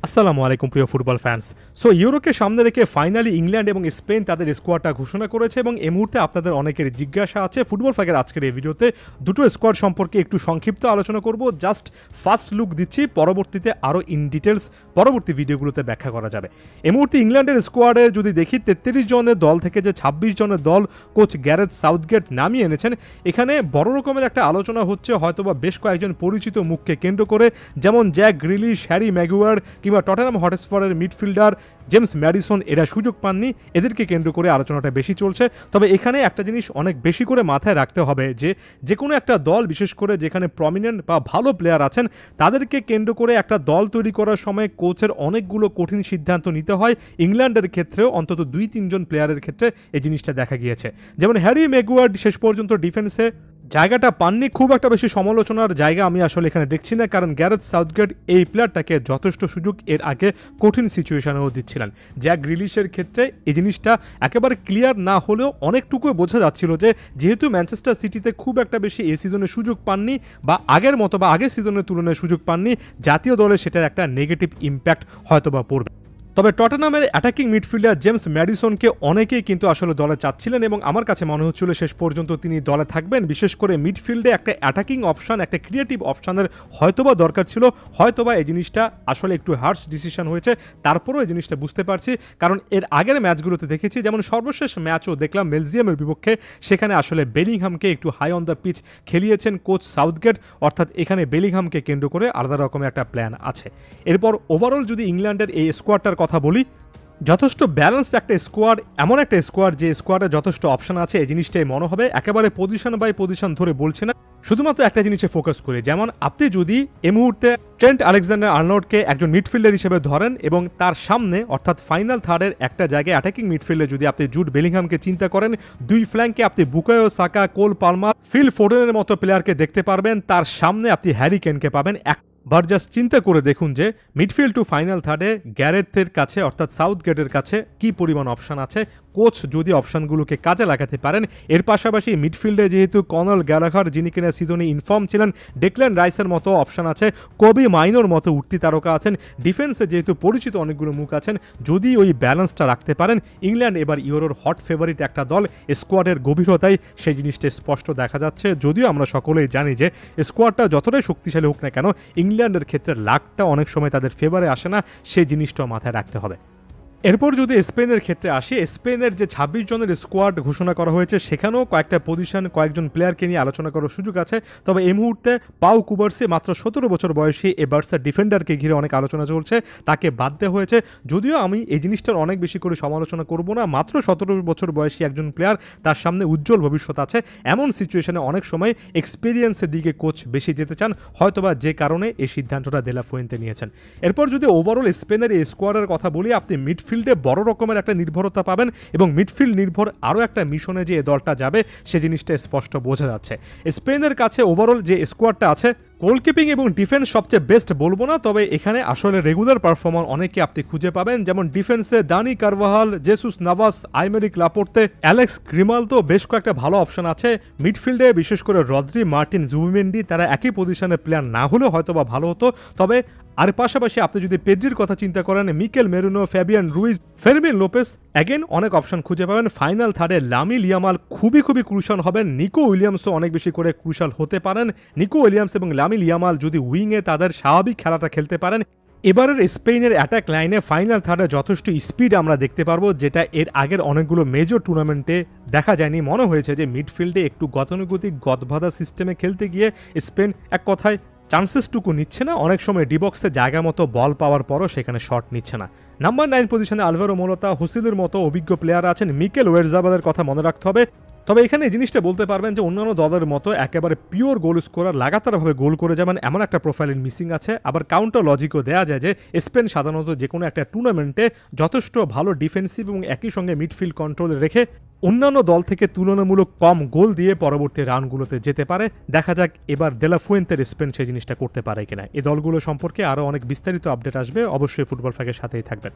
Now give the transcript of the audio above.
আসসালামু আলাইকুম প্রিয় ফুটবল ফ্যান্স। ইউরোকে সামনে রেখে ফাইনালি ইংল্যান্ড এবং স্পেন তাদের স্কোয়াডটা ঘোষণা করেছে এবং এই মুহূর্তে আপনাদের অনেকের জিজ্ঞাসা আছে ফুটবল ফ্যাকের আজকের এই ভিডিওতে দুটো স্কোয়াড সম্পর্কে একটু সংক্ষিপ্ত আলোচনা করব। জাস্ট ফার্স্ট লুক দিচ্ছি, পরবর্তীতে আরও ইন ডিটেলস পরবর্তী ভিডিওগুলোতে ব্যাখ্যা করা যাবে। এই মুহূর্তে ইংল্যান্ডের স্কোয়াডে যদি দেখি 33 জনের দল থেকে যে 26 জনের দল কোচ গ্যারেথ সাউথগেট নামিয়ে এনেছেন, এখানে বড় রকমের একটা আলোচনা হচ্ছে হয়তোবা বেশ কয়েকজন পরিচিত মুখকে কেন্দ্র করে, যেমন জ্যাক গ্রিলিশ, হ্যারি ম্যাগুয়ার কিংবা টটেনহাম হটস্পারের মিডফিল্ডার জেমস ম্যাডিসন এরা সুযোগ পাননি, এদেরকে কেন্দ্র করে আলোচনাটা বেশি চলছে। তবে এখানে একটা জিনিস অনেক বেশি করে মাথায় রাখতে হবে যে কোনো একটা দল, বিশেষ করে যেখানে প্রমিনেন্ট বা ভালো প্লেয়ার আছেন, তাদেরকে কেন্দ্র করে একটা দল তৈরি করার সময় কোচের অনেকগুলো কঠিন সিদ্ধান্ত নিতে হয়। ইংল্যান্ডের ক্ষেত্রেও অন্তত 2-3 জন প্লেয়ারের ক্ষেত্রে এই জিনিসটা দেখা গিয়েছে। যেমন হ্যারি ম্যাগুয়ার শেষ পর্যন্ত ডিফেন্সে জায়গাটা পাননি, খুব একটা বেশি সমালোচনার জায়গা আমি আসলে এখানে দেখছি না, কারণ গ্যারেথ সাউথগেট এই প্লেয়ারটাকে যথেষ্ট সুযোগ এর আগে কঠিন সিচুয়েশনেও দিচ্ছিলেন। জ্যাক গ্রিলিশের ক্ষেত্রে এই জিনিসটা একেবারে ক্লিয়ার না হলেও অনেকটুকু বোঝা যাচ্ছিল যে যেহেতু ম্যানচেস্টার সিটিতে খুব একটা বেশি এই সিজনে সুযোগ পাননি বা আগের মতো বা আগের সিজনের তুলনায় সুযোগ পাননি, জাতীয় দলে সেটার একটা নেগেটিভ ইম্প্যাক্ট হয়তোবা পড়বে। তবে টটেনহামের অ্যাটাকিং মিডফিল্ডার জেমস ম্যাডিসনকে অনেকেই কিন্তু আসলে দলে চাচ্ছিলেন এবং আমার কাছে মনে হচ্ছিল শেষ পর্যন্ত তিনি দলে থাকবেন। বিশেষ করে মিডফিল্ডে একটা অ্যাটাকিং অপশান, একটা ক্রিয়েটিভ অপশানের হয়তোবা দরকার ছিল। হয়তোবা এই জিনিসটা আসলে একটু হার্শ ডিসিশন হয়েছে, তারপরেও এই জিনিসটা বুঝতে পারছি, কারণ এর আগের ম্যাচগুলোতে দেখেছি, যেমন সর্বশেষ ম্যাচও দেখলাম বেলজিয়ামের বিপক্ষে, সেখানে আসলে বেলিংহামকে একটু হাই অন দ্য পিচ খেলিয়েছেন কোচ সাউথগেট, অর্থাৎ এখানে বেলিংহামকে কেন্দ্র করে আলাদা রকমের একটা প্ল্যান আছে। এরপর ওভারঅল যদি ইংল্যান্ডের এই স্কোয়াডটার কথা বলি, যথেষ্ট ব্যালেন্সড একটা স্কোয়াড, এমন একটা স্কোয়াড যে স্কোয়াডে যথেষ্ট অপশন আছে, এই জিনিসটাই মনে হবে। একেবারে পজিশন বাই পজিশন ধরে বলছি না, শুধুমাত্র একটা জিনিসে ফোকাস করি। যেমন আপনি যদি এই মুহূর্তে ট্রেন্ট আলেকজান্ডার আর্নল্ডকে একজন মিডফিল্ডার হিসেবে ধরেন এবং তার সামনে অর্থাৎ ফাইনাল থার্ডের একটা জায়গায় অ্যাটাকিং মিডফিল্ডে যদি আপনি জুড বেলিংহামকে চিন্তা করেন, দুই ফ্ল্যাঙ্কে আপনি Bukayo Saka, Cole Palmer, Phil ফোডেনের মতো প্লেয়ারকে দেখতে পারবেন, তার সামনে আপনি হ্যারি কেনকে পাবেন। বাট জাস্ট চিন্তা করে দেখুন যে মিডফিল্ড টু ফাইনাল থার্ডে গ্যারেথের কাছে অর্থাৎ সাউথগেটের কাছে কি পরিমাণ অপশান আছে। কোচ যদি অপশানগুলোকে কাজে লাগাতে পারেন, এর পাশাপাশি মিডফিল্ডে যেহেতু কনল গ্যালাঘার, যিনি কিনা সিজনে ইনফর্ম ছিলেন, ডেকল্যান রাইসের মতো অপশান আছে, কবি মাইনোর মতো উঠতি তারকা আছেন, ডিফেন্সে যেহেতু পরিচিত অনেকগুলো মুখ আছেন, যদি ওই ব্যালেন্সটা রাখতে পারেন, ইংল্যান্ড এবার ইউরোর হট ফেভারিট একটা দল। স্কোয়াডের গভীরতায় সেই জিনিসটা স্পষ্ট দেখা যাচ্ছে। যদিও আমরা সকলেই জানি যে স্কোয়াডটা যতটাই শক্তিশালী হোক না কেন, ইংল্যান্ডের ক্ষেত্রে লাকটা অনেক সময় তাদের ফেভারে আসে না, সেই জিনিসটাও মাথায় রাখতে হবে। এরপর যদি স্পেনের ক্ষেত্রে আসি, স্পেনের যে 26 জনের স্কোয়াড ঘোষণা করা হয়েছে, সেখানেও কয়েকটা পজিশন, কয়েকজন প্লেয়ারকে নিয়ে আলোচনা করার সুযোগ আছে। তবে এই মুহূর্তে পাউ কুবার্সি, মাত্র 17 বছর বয়সী এ বার্সার ডিফেন্ডারকে ঘিরে অনেক আলোচনা চলছে, তাকে বাদ দেওয়া হয়েছে। যদিও আমি এই জিনিসটার অনেক বেশি করে সমালোচনা করব না, মাত্র 17 বছর বয়সী একজন প্লেয়ার, তার সামনে উজ্জ্বল ভবিষ্যৎ আছে। এমন সিচুয়েশনে অনেক সময় এক্সপিরিয়েন্সের দিকে কোচ বেশি যেতে চান, হয়তোবা যে কারণে এই সিদ্ধান্তটা দে লা ফুয়েন্তে নিয়েছেন। এরপর যদি ওভারঅল স্পেনের এই স্কোয়াডের কথা বলি, আপনি মিডফিল্ডে বড় রকমের একটা নির্ভরতা পাবেন এবং মিডফিল্ড নির্ভর আরও একটা মিশনে যে এই দলটা যাবে, সে জিনিসটা স্পষ্ট বোঝা যাচ্ছে। স্পেনের কাছে ওভারঅল যে স্কোয়াডটা আছে, গোলকিপিং এবং ডিফেন্স সবচেয়ে বেস্ট বলবো না, তবে এখানে আসলে রেগুলার পারফর্মার অনেকে আপনি খুঁজে পাবেন। যেমন ডিফেন্সে Dani Carvajal, Jesus Navas, Aymeric Laporte, Alex Grimaldo, বেশ কয়েকটা ভালো অপশন আছে। মিডফিল্ডে বিশেষ করে রদ্রি, মার্টিন জুবিমেন্ডি, তারা একই পজিশনের প্লেয়ার না হলেও হয়তো বা ভালো হতো। তবে আর পাশাপাশি আপনি যদি পেড্রির কথা চিন্তা করেন, Mikel Merino, Fabian Ruiz, Fermin Lopez, again অনেক অপশন খুঁজে পাবেন। ফাইনাল থার্ডে লামিন ইয়ামাল খুবই ক্রুশাল হবেন। নিকো উইলিয়ামসও অনেক বেশি করে ক্রুশাল হতে পারেন। নিকো উইলিয়ামস এবং লামিন ইয়ামাল যদি উইংয়ে তাদের স্বাভাবিক খেলাটা খেলতে পারেন, এবারের স্পেনের অ্যাটাক লাইনে ফাইনাল থার্ডে যথেষ্ট স্পিড আমরা দেখতে পারবো, যেটা এর আগের অনেকগুলো মেজর টুর্নামেন্টে দেখা যায়নি। মনে হয়েছে যে মিডফিল্ডে একটু গতানুগতিক গদবাধা সিস্টেমে খেলতে গিয়ে স্পেন এক কথায় চান্সেসটুকু নিচ্ছে না, অনেক সময় ডিবক্সে জায়গা মতো বল পাওয়ার পরও সেখানে শট নিচ্ছে না। নাম্বার 9 পজিশনে আলভারো মোরাতা, হুসিলুর মতো অভিজ্ঞ প্লেয়ার আছেন, মিকেল ওয়েরজাবালের কথা মনে রাখতে হবে। তবে এখানে এই জিনিসটা বলতে পারবেন যে অন্যান্য দলের মতো একেবারে পিওর গোল স্কোরার, লাগাতারভাবে গোল করে যাবেন এমন একটা প্রোফাইলের মিসিং আছে। আবার কাউন্টার লজিকও দেওয়া যায় যে স্পেন সাধারণত যে কোনো একটা টুর্নামেন্টে যথেষ্ট ভালো ডিফেন্সিভ এবং একই সঙ্গে মিডফিল্ড কন্ট্রোলে রেখে অন্যান্য দল থেকে তুলনামূলক কম গোল দিয়ে পরবর্তী রাউন্ডগুলোতে যেতে পারে। দেখা যাক এবার দে লা ফুয়েন্তের স্পেন সেই জিনিসটা করতে পারে কিনা। এই দলগুলো সম্পর্কে আরও অনেক বিস্তারিত আপডেট আসবে, অবশ্যই ফুটবল ফ্যাকের সাথেই থাকবেন।